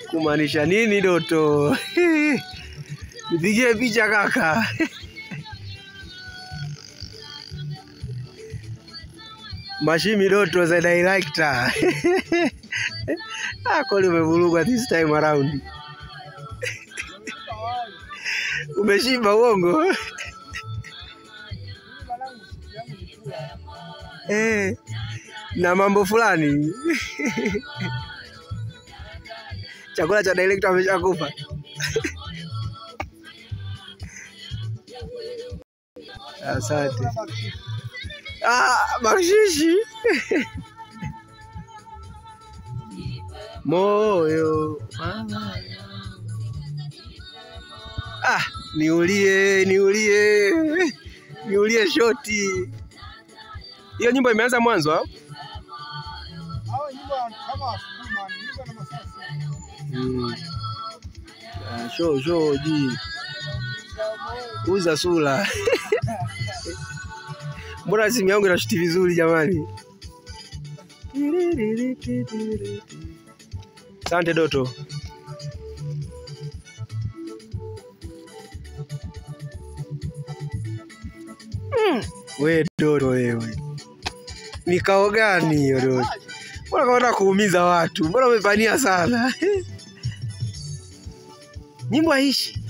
Kumaanisha nini Doto? Nipigie picha kaka. Mashimi Doto za director. Kwani umevurugwa this time around. Umeshiba uongo. Na mambo fulani. Chakula cha director ameshakupa. Asante. Bakshishi. Moyo. Niulie shoti. Hiyo nyimbo imeanza mwanzo au? Nyimbo kama Sukuma, nyimbo na Masasi. Show ji. Uza sura. Mbona simu yangu inashuti vizuri jamani? Asante Doto. We Doto wewe. Mikao gani hiyo Doto? Mbona kaona kuumiza watu? Mbona umepania sana? Nyimbo haishi.